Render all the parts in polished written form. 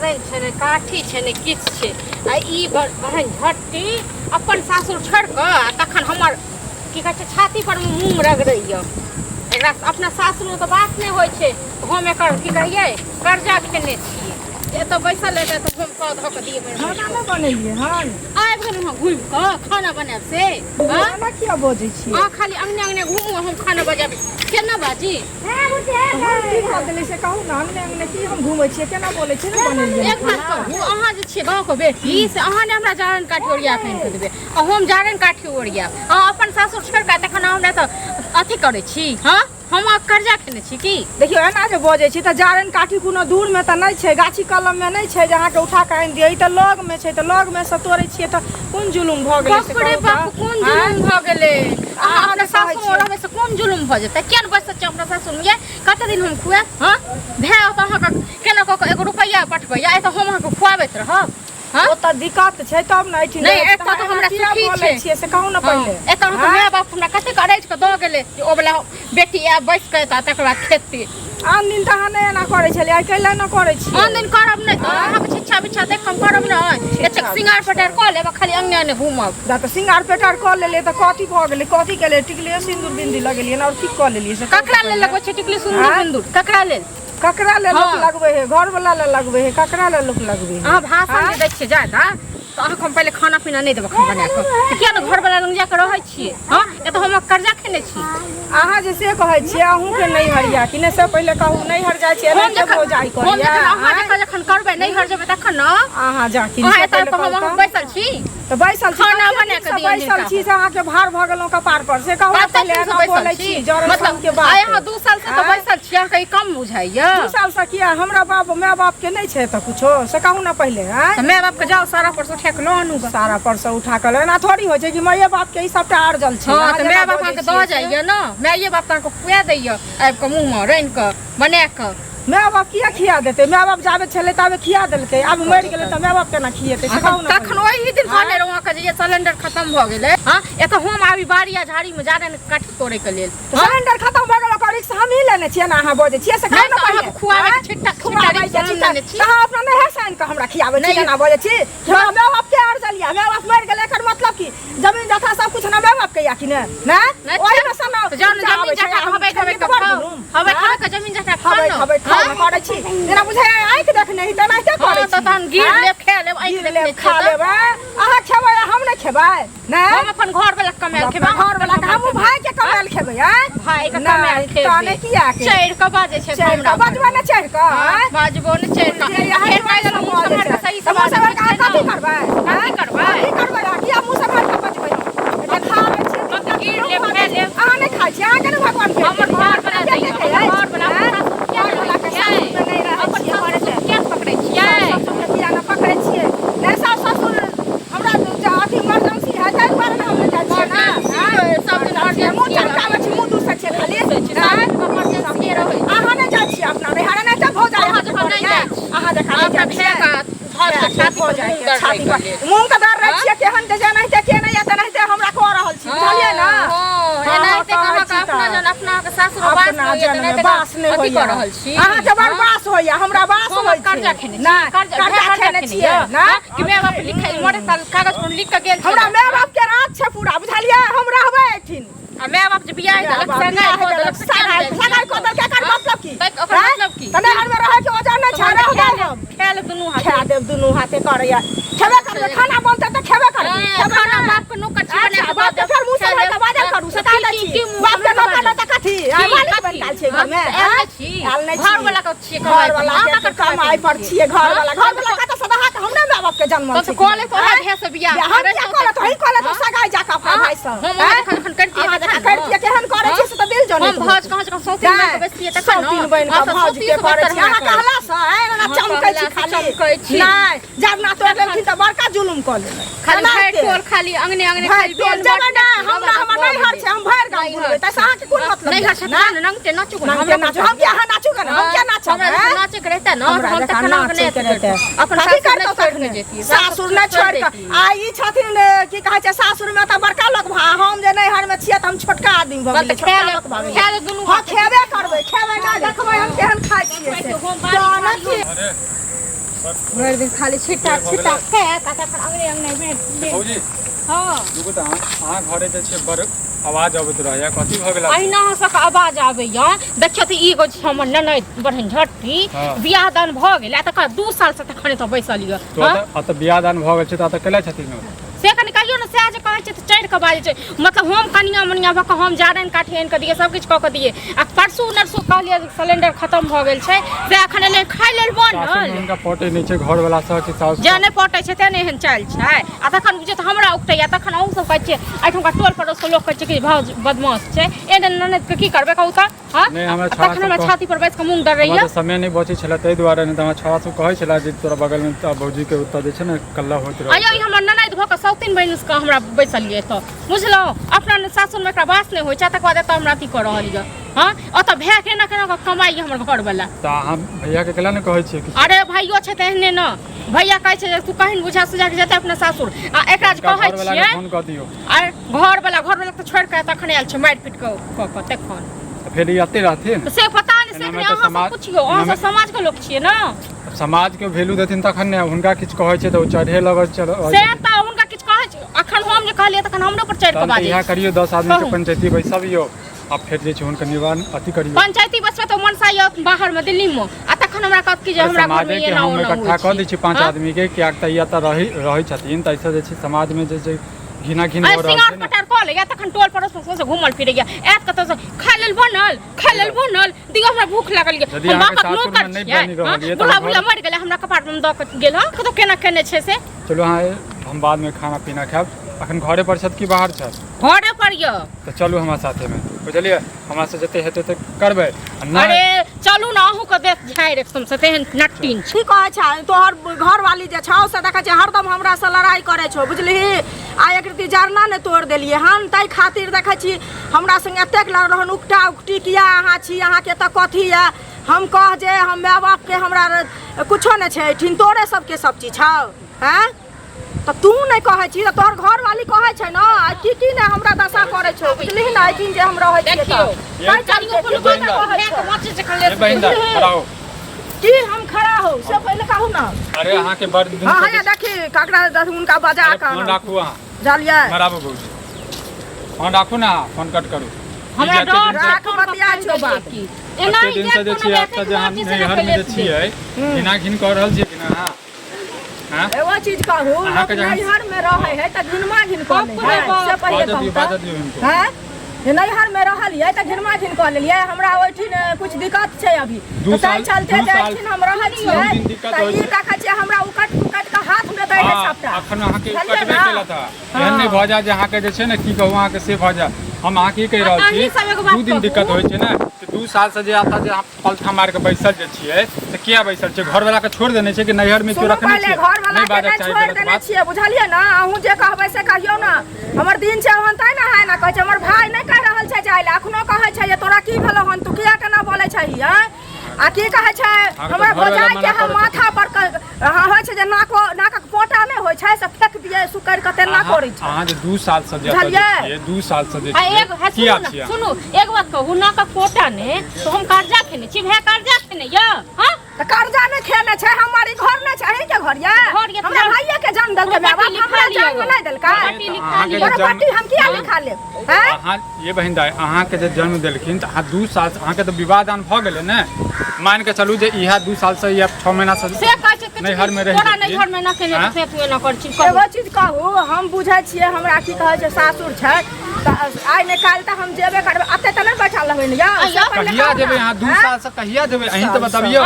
जारे छे ने काठी छे ने किछ छे आ ई बहन झट्टी अपन सासुर छोड़ क तखन हमर की कहै छे छाती पर मुंह रगड़ैय एकरा अपना सासुर में तो बात नहीं होय छे हम एकर की कहिए कर्जा खेने छिए ये तो बैसल है तो हम कह धक दिए खाना न बनेलिए हन आइ गेल हम घुम क खाना बनाब से खाना किया बोझै छी आ खाली अंगने अंगने घूमू हम खाना बजाब केना बाजी हम की कह देले से कहू ना अंगने की हम घुमै छियै केना बोलै छी न बनेलिए एक बात कहू अहाँ जे छियै गाँव के बेटी से अहाँ ने हमरा जारन काठी ओरिया के आनि देबै आ हम जारन काठी ओरिया अहाँ अपन सासुर छोड़ के तखन हमरा तो अथी करै छी हाँ हम कर्जा खेने छी की देखियो एना जे बजै छी त जारन काठी कोनो दूर में त नहीं छै गाछी कलम में नहीं छै जहाँ के उठा के आनि दियै ई त लग में छै त लग में से तोड़ै छियै त कोन जुलुम भ गेलै से बाप रे बाप कोन जुलुम भ गेलै अहाँ अपना सासुर रहबै से कोन जुलुम भ जेतै किया न बैसत छी अपना सासुर में कते दिन हम खुआ हां भए त अहाँ के केना क के 1 रुपैया पठबै या त हम अहाँ के खुआबैत रहब हां ओ त दिक्कत छै तब न एठी नहीं एक तो हमरा सुखी छै से कहू न पहिले एक हम माय बाप हमरा कते करैछ के द गेलै ओ वाला बेटी आ बैस के त तकर बाद खेती आन दिन त अहाँ नहीं एना करै छलियै आइ कैला न करै छी आन दिन करब नहीं त अहाँ के छिछा बिछा देख हम करब नहीं एचक सिंगार पटार क लेब खाली अंगने अंगने घूमब जा त सिंगार पेटार क लेले त कथी भ गेलै कथी केले टिकले सिंदूर बिंदी लगेलिए न और की क लेलिए से ककरा ले लगबै छै टिकली सुंदर सिंदूर ककरा ले ककरा ले लोक लगबै है घर वाला ले लगबै है ककरा ले लोक लगबै है अहाँ भाषण दे छियै ज्यादा तो अहाँ हम पहले खाना पीना नहीं देब हम बना के तो किया न घर वाला लंग जा के रहै छियै हां ए तो हम कर्जा खेने छी अहाँ जे से कहै छियै अहूँ के नहीं हरिया कि ने से पहले कहू नहीं हर जाय छियै नहीं हो जाय करिया हम जखन करबै नहीं हर जेबै तखन न अहाँ जा कि अहाँ एतऽ हम बैसल छी तो बैसल छी खाना बना के दियौ बैसल छी से अहाँ के भार भ गेलौ कपार पर से कहू पहले अहाँ बोलै छी मतलब के बात आइ अहाँ 2 साल से तो बैसल छी अहाँ कहीं कम बुझाइया 2 साल से किया हमरा बाप माय बाप के नहीं छै त कुछो से कहू न पहले हैं त माय बाप के जाओ सारा पर से उठा के लानू सारा पर से उठा के लेना थोड़ी हो छै कि माय बाप के ई सबटा अर्जल छै हां त माय बाप के द जाइया न माय बाप के खुआ दैया आबि के मुंह में रैन के बना के माय बाप किया खिया देते माय बाप जाबे छले तबे खिया देलकै अब मर गेलै त माय बाप केना खिएते से कहू न तखन ओही दिन कहले रहौ के जे सिलेंडर खत्म भ गेलै हां एत हम आबी बाड़िया झाड़ी में जाने काठी तोड़े के लेल सिलेंडर खत्म भ गेल ओकर रिक्स हम ही लेने छियै ना अहाँ बजे छियै से कहू न पहिले खुआबे छिट्टा खुआबे लेने छी अहाँ अपना नहीं हसान के हमरा खियाबे छियै ना बजे छी हमरा माय बाप के अर्जलिया माय बाप मर गेलै एकर मतलब की जमीन जथा सब कुछ ना माय बाप के या कि ने ना ओही में सना जमीन जथा हबे खबे के हबे खबे के जमीन जथा हबे खबे करै छी जेना बुझाय आंख देखने ही त ना के करै छी त तहन गिर लेब खा लेब आंख देखने खा लेब अहाँ खेबै हम नहीं खेबै ना हम अपन घर वाला कमाल खेबै घर वाला हम भाई के कमाल खेबै भाई के कमाल खेबै ताने किया के चैर के बाजे छै हमरा बजबा ने चैर के बाजबो ने चैर के फेर पाइ देलौ मुंह से मार के सही से समोसा मार के कथि करबै कथि करबै की करबै किया मुंह से मार के बजबै हम खा लै छी मत गिर लेब खा लेब अहाँ नहीं खाइ छी अहाँ के भगवान के हमर घर बना दै घर बना क्या वाला के नहीं रह अपन घर से क्या पकड़ै छियै किया न पकड़ै छियै नै सास ससुर हमरा अथी इमरजेंसी है ताहि दुआरे हम ले जाइ छियै ना सब दिन हर दिन मुंह चमकाबै छी मुंह दूर से छै खाली इमरजेंसी रहै अहाँ नहीं जाइ छियै अपना नहीं हरे नहीं तब हो जाइ अहाँ देखा अपना फेर का घर के छाती हो जाए छाती पर मुंह के दर्द रह छियै केहन जे जानै ते के नहीं एते नहीं हमरा कह रहल छी बुझलियै ना एनाइते कहाँ का अपना जन अपना के सासुर बास होइए एनाइते बास नहीं होइए कर रहल छी अहाँ के बड़ बास होइए हमरा बास होइए कर्जा खेने ना कर्जा खेने छियै ना कि माय बाप लिखाई मोरे साल कागज पर लिख के गेल हमरा माय बाप के राज छै पूरा बुझलियै हम रहबै एठिन आ माय बाप जे बियाह देलक संगाई को देलक संगाई को देलक एकर मतलब की ओकर मतलब की तने घर में रहै के वजह नहीं छै रहबै हम खेल दुनू हाथ खा देब दुनू हाथे करैया खेबे करबै खाना बनतै त खेबे करबै खाना बाप के नौकर छी बना के बाप के फेर मुंह से के बाजा करू से काल छी बाप के नौकर त कथी मालिक बन काल छै घर में आल नहीं घर वाला के छिए घर वाला के कमाई पर छिए घर वाला कत सदा के हमरे माय बाप के जन्म तो कोले तो है से बियाह हम क्या कोले तो ही कोले तो सगाई जा के अपना भाई से हम एखन करतिए केहन करे छी से त दिल जने हम भज कहां से सौती में बेसिए तखन तीन बहन का भज के करे छी अहाँ कहला से ना चमकै छी खाली नहीं जब ना तो लेकिन त बड़का जुलुम क ले खाली भाई टोल खाली अंगने अंगने खाली बेल जमाना हमरा नहीं हर छै हम भर गांव घुरबै त अहाँ के कोन मतलब नहीं हर छै ना नंगते नाचू हम नाचू हम क्या नाचू के हम क्या नाचू हमरा नाचे के रहता ना हम तक नाचने रहते अपन सासुर ने छोड़ के जेती सासुर ने छोड़ के आ ई छथिन की कहै छै सासुर में त बड़का लोग भा हम जे नहीं हर में छियै त हम छोटका आदमी भ गेलै खेल दुनू हां खेबे करबै खेबै ना देखबै हम केहन खाइ छियै से जाना छी भर दिन खाली छिटा छिटा के तखन अंगने अंगने में भौजी हां दुगो त अहाँ घरे जे छै बड़ आवाज अबैत रहैया कथी भ गेल अहिना सक आवाज आबैया देखियो त ई गो हमर ननद बड़हन झट्टी बियाह दान भ गेल आ तक 2 साल से तखने त बैसल य तो बियाह दान भ गेल छै त केला छथिन से कनि कहियो न से आज कहै छै त चढ़ के बाजै छै मतलब हम कनिया मनिया भक हम जारन काठी आनि के दिए सब किछ क के दिए आ परसू नरसू कहलिए सिलेंडर खत्म भ गेल छै से अखन ले खाइ लेल बनल उनका पटे नै छै घर वाला सब के साउस जे नै पटै छै ते नै एहन चाल छै आ तखन बुझे त हमरा उठैया तखन अहू सब कहै छै एठम का टोल पड़ोस के लोग कहै छै कि भाव बदमाश छै एने ननद के की करबे कहू त हां नै हमरा तखन हमरा छाती पर बैठ के मुंह डर रहिया समय नै बचै छला तै दुआरे नै त हमरा छौड़ा सब कहै छला जे तोरा बगल में भौजी के उत्तर जे छै न कल्ला होत रह आयो हमर ननद भक सौतीन बहिन के हमरा बैसलिए त बुझलो अपना सासुर में एकरा बास नै होय छै तक बाद त हमरा अथी कर रहल य हां अत भै के न केना कमाई हमर घर वाला त हम भैया के केला न कहै छियै कि अरे भाइयो छै त एहने न भैया कहै छै जे तू कहिन बुझा सुझा के जेते अपना सासुर आ एकरा जे कहै छियै फोन क दियौ अरे घर वाला त छोड़ के तखने आयल छै मार पीट के तखन फिर ई आते रहथिन से पता नै से अहाँ सब पुछियो अहाँ सब समाज के लोग छियै न समाज के वैल्यू देथिन तखन ने हुनका किछ कहै छै त ओ चढ़े लगल चल से त हुनका किछ कहै छै अखन हम जे कहलिए तखन हमरो पर चढ़ के बाजे इहा करियो 10 आदमी के पंचायती बैसाबियो अब फिर जे छै हुनका निवारण अथी करियो पंचायती बसबे त मनसा य बाहर में दिल्ली में आ तखन हमरा कहत कि जे हमरा घर में ये ना हम इकट्ठा क दै छी 5 आदमी के किया त या त रहै छथिन त ऐसे जे छै समाज में जे छै घिना घिन हो रहल छै सिंगार पटार क ले या तखन टोल पड़ोस में से घुमल फिरे या एत कत से खाय लेल बनल दियो हमरा भूख लागल य हम बापक नौकर छियै बुला बुला मर गेले हमरा कपाट में द के गेल ह तो केना केने छै से चलो हां हम बाद में खाना पीना खाब अखन घरे पर छत की बाहर छत घरे पर य तो चलू हमरा साथे में बुझलिए हमरा से जते हेते त करबै अरे चलू ना अहू के देख झाइ एकदम से तेहन नट्टीन की कहै छै तोहर घर वाली जे छौ से देखै छै हरदम हमरा से लड़ाई करे छौ बुझलिही आ एक रती जरना ने तोड़ देलिए हम तै खातिर देखै छी हमरा संग एतेक लड़ रहन उकटा उकटी किया अहाँ छी अहाँ के त कथी है हम कह जे हम माय बाप के हमरा कुछो नै छै ठिन तोरे सबके सब चीज छौ हैं त तू नै कहै छी त तोहर घर वाली कहै छै न की नै हमरा दशा करे छौ बुझलिही न आई जे हम रहै छियै त कई चारियो को लोग कहै छै मछली से खले बहिंदा खड़ा हो की हम खड़ा हो से पहले कहू न अरे अहाँ के बड़ दिन हां या देखी काकरा उनका बजा का फोन राखू अहाँ जालिए बराबर भौजी फोन राखू ना फोन कट करू हमरा डर राख बतिया छौ बात की एना दिन से जे छै आप जे हम नैहर में जे छियै घिना घिन कर रहल छियै कि ना हां एगो चीज कहू नैहर में रहै है त घिनमा घिन कर ले से पहले बात दियो इनको हैं जे नैहर में रहलिए त घिनमा घिन कर लेलिए हमरा ओठिन कुछ दिक्कत छै अभी तो तै चलते जे हम रहै छियै त ई देखै छै हमरा उकट उकट के हाथ में दै है सबटा अखन अहाँ के उकट में केला था एहन नै भ जा जे अहाँ के जे छै ने की कहू अहाँ के से भ जा हम अहाँ की कह रहल छी 2 दिन दिक्कत होय छै ना 2 साल से जे आता जे आप पलथा मार के बैसल जे छियै त किया बैसल छै घर वाला के छोड़ देने छै कि नैहर में क्यों रखने छियै घर वाला के छोड़ देने छियै बुझलिए ना अहू जे कहबै से कहियो ना हमर दिन छै हन तै ना है ना कहै छै हमर भाई नै कह रहल छै जाय ले अखनो कहै छै जे तोरा की भेलो हन तू किया केना बोलै छही आ की कहै छै हमरा बजाय के हम माथा पर होय छै जे नाकक पोटा नै होय छै से फेक दिए सुकर के तेना करै छै अहाँ जे 2 साल से जे छियै 2 साल से जे किया छियै सुनु एक बात कहू नाकक पोटा ने तो हम कर्जा खेने छी भे कर्जा खेने य हां त कर्जा नै खेने छै हमारी घर नै छै अही के घर या हमरा भाईया के जन्म देलकै माय बाप हमरा जन्म नै देलकै प्रॉपर्टी हम किया लिखा ले हैं अहाँ ये बहिनदा अहाँ के जे जन्म देलखिन त अहाँ 2 साल अहाँ के त विवाह दान भ गेलै ने मान के चलू जे इहा 2 साल से या 6 महीना से नैहर में रह तोरा नैहर में ना केने से तू ना कर छी एगो चीज कहू हम बुझै छियै हमरा की कहै छै सासुर छै त आइ नै काल त हम जेबे करबै अते त नै बैठल रहबै न या कहिया जेबै यहाँ 2 साल से कहिया जेबै अहीं त बताबियो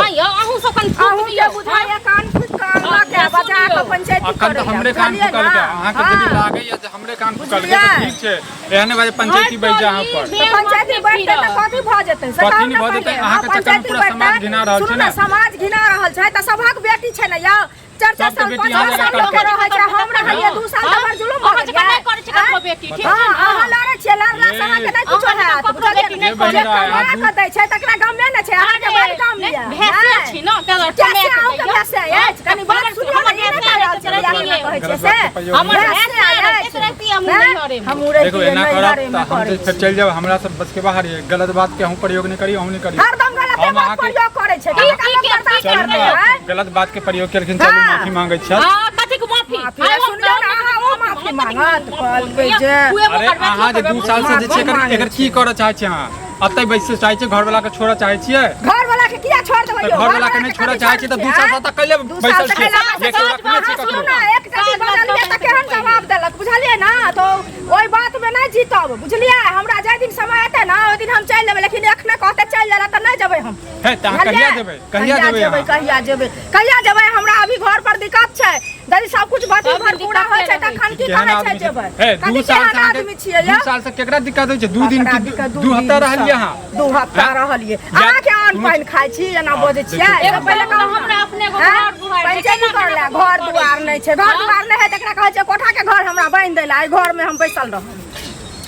अहू सब कन फूक दियो बुझाया कान फूक कान के बजा के पंचायती अखन त हमरे कान फुकल के अहाँ के दिल लागे या जे हमरे कान फुकल के ठीक छै एहने बाजे पंचायती बैठ जा अहाँ पर पंचायती बैठते त कथि भ जेतै से कथि नै भ जेतै अहाँ के चक्कर में पूरा समाज घिना रहल छै ने समाज घिना रहल छै त सभक बेटी छै ने या 4-4 साल 5 साल लोग रहै छै हम रहलिए 2 साल हमर जुलुम भ गेल नै करै छै ककरो बेटी ठीक हां अहाँ लड़ै छियै लड़ला से अहाँ के नै कुछो हैत बुझलिए नै करै कमा दै छै तकरा गमे नै छै अहाँ के बड़ काम ये भैंसे छी न त कैसे अहाँ के भैंसे अछि कनी बात सुनियो न ये नै रहल छै या कहै छै से हमर भैंसे अछि रहती हम नैहरे में हमरे देखो एना करब त हम फिर चल जाब हमरा सब बस के बाहर ये गलत बात के हम प्रयोग नहीं करी हम नहीं करी हरदम कते बात प्रयोग करे छै गलत बात के प्रयोग करके चलू माफी मांगे छ हां कथि के माफी सुनियो ना अहाँ ओ माफी मांगत कहलबै जे अरे अहाँ जे 2 साल से जे छै एकर की करऽ चाहै छी अहाँ अतै बैसे चाहै छी घर वाला के छोड़ऽ चाहै छियै घर वाला के किया छोड़ देबै यौ घर वाला के नहीं छोड़ऽ चाहै छी त 2 साल से त कैले बैसल छी एक रखने छी सुनो ना एक जगह बदलिए त केहन जवाब देलक बुझलिए ना तो ओई बात में नहीं जीतब बुझलिए हमरा जे दिन समय एते ना ओइ दिन हम चल लेबै लेकिन एखने कहते चल जाला त नहीं जेबै हम हे त कहिया जेबै कहिया जेबै हमरा अभी घर पर दिक्कत छै यदि सब कुछ बात भर पूरा होय छै तखन की कहै छै जेबै हे 2 साल से केकरा दिक्कत होय छै 2 दिन की 2 हफ्ता रहलिए अहाँ 2 हफ्ता रहलिए अहाँ के अन्न पानि खाइ छी एना बजै छियै एक पहिले हमरा अपने घर दुआर पंचायती कर ले घर दुआर नहीं छै घर दुआर नहीं है तकरा कहै छै कोठा के घर हमरा बांध देला आई घर में हम बैसल रहब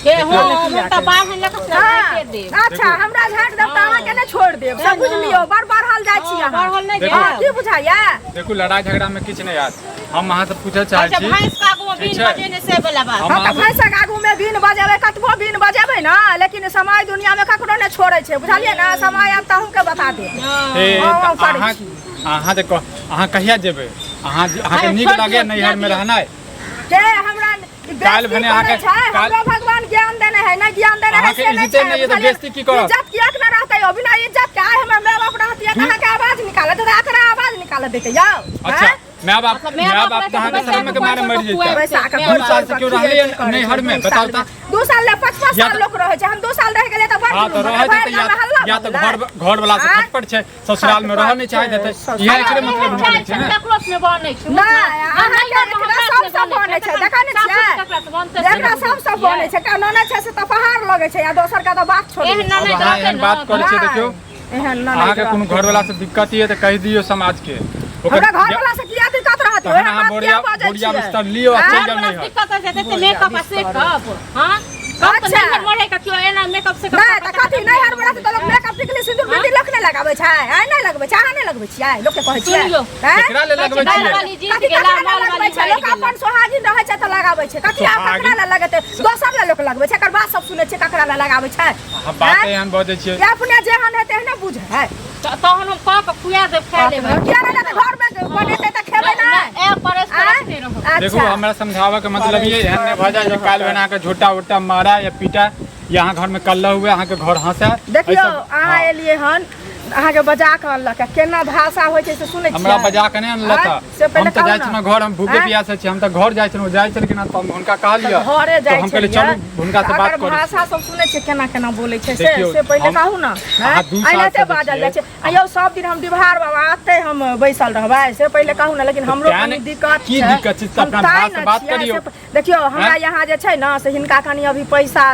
के हो हम त बाहर लक के दे अच्छा हमरा झाट देब त अहाँ के ने छोड़ देब सब बुझ लियो बार बढ़ल जाइ छी अहाँ बढ़ल नहीं जे हां की बुझाइया देखो लड़ाई झगड़ा में किछ नहीं याद हम अहाँ से पूछे चाहै छी भैंस का आगू में बीन बजे ने से वाला बात हम त भैंस के आगू में बीन बजेबै कतबो बीन बजेबै ना लेकिन समय दुनिया में ककरो ने छोड़ै छै बुझलिए ना समय आब त हमके बता दे अहाँ देखो अहाँ कहिया जेबै अहाँ के नीक लागे नैहर में रहनाइ के हमरा काल भने आके काल भगवान ज्ञान देने है ना ज्ञान देने है से इज्जत नहीं है तो बेइज्जती की करब इज्जत किया ना रहतै हो बिना इज्जत के आए हमर माय बाप रहतिया कहां के आवाज निकाले तो एकरा आवाज निकाले देते यौ अच्छा माय बाप कहां के शर्म के मारे मर जेतै 2 साल से क्यों रहलिए नैहर में बताओ त 2 साल ले 5 साल लोग रहे छै हम 2 साल रह गेले त हां तो रहे छै या तो घर वाला से खटपट छै ससुराल में रह नहीं चाहे देते यह एकरे मतलब छै ना क्लास में बनै छै ना अहाँ के सब बनै छै देखा नै छै देखा सब बनै छै कानो नै छै से त पहाड़ लगे छै या दोसर का त बात छोड़ एहन बात करे छै देखियो एहन ना अहाँ के कोनो घर वाला से दिक्कत है त कह दियो समाज के हमरा घर वाला से किया दिक्कत रहत है हां बोरिया बिस्तर लियो अच्छा जब नहीं दिक्कत है ते मेकअप से कब हां अच्छा मरे का क्यों एना मेकअप से ना त कथि नहीं हर बड़ा त लोग मेकअप टिकली सिंदूर बिंदी लोक ने लगाबै छै आइ नहीं लगबै छै अहाँ नहीं लगबै छियै लोक के कहै छियै केकरा ले लगबै छियै वाली जीत गेला माल वाली छै लोक अपन सोहागिन रहै छै त लगाबै छै कथि आप ककरा ले लगते दोसर ले लोक लगबै छै एकर बात सब सुनै छै ककरा ले लगाबै छै बात एहन बजै छियै या अपने जेहन हेतै न बुझै है तहन हम कह के खुया दे खा लेबै किया ना त घर में बनेतै त खेबै ना ए परेशान नहीं रहो देखो हमरा समझावे के मतलब ये एहन ने भजा जो काल बना के झोटा उटा मारा या पीटा यहाँ घर में कल्ला हुए अहाँ के घर हंसा देखियो अहाँ एलिए हन अहाँ के बजा के अनलक केना भाषा होय छै से सुनै छियै हमरा बजा के नै अनलक हम त जाय छी घर हम भूखे प्यासे छी हम त घर जाय छी जाय छी लेकिन हम हुनका कहलिए घरे जाय छी हम कहले चलू हुनका से बात करू भाषा सब सुनै छियै केना केना बोलै छै से पहिले कहू ना आइते बाजल जाय छै आयो सब दिन हम दिवार बाबा आते हम बैसल रहबै से पहिले कहू ना लेकिन हमरो कनी दिक्कत की दिक्कत छै अपना भाषा से बात करियो देखियो हमरा यहाँ जे छै ना से हिनका कनी अभी पैसा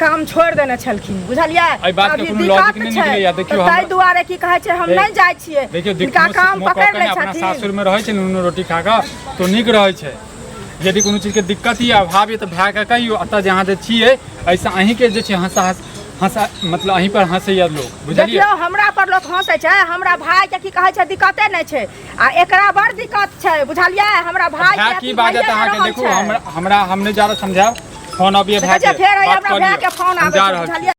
काम छोड़ देने छलखिन बुझलियै एहि बात के कोनो लॉजिक नहीं निकलैया देखियो ताई दुआरे की कहै छै हम नहीं जाय छियै देखियो काम पकड़ ले अपना छथिन सासुर में रहै छै नून रोटी खा के तो नीक रहै छै यदि कोनो चीज के दिक्कत या अभाव है तो भाय के कहियो अत जहां जे छियै ऐसा अहीं के जे छै हंसा मतलब अहीं पर हंसैया लोग बुझलियै देखियो हमरा पर लोग हंसै छै हमरा भाई के की कहै छै दिक्कते नहीं छै आ एकरा बड़ दिक्कत छै बुझलियै हमरा भाई के की बात है अहाँ के देखो हमरा हमने जरा समझाओ फोन अभी भाई के फेर हमरा भाई के फोन आबै छै बुझलियै।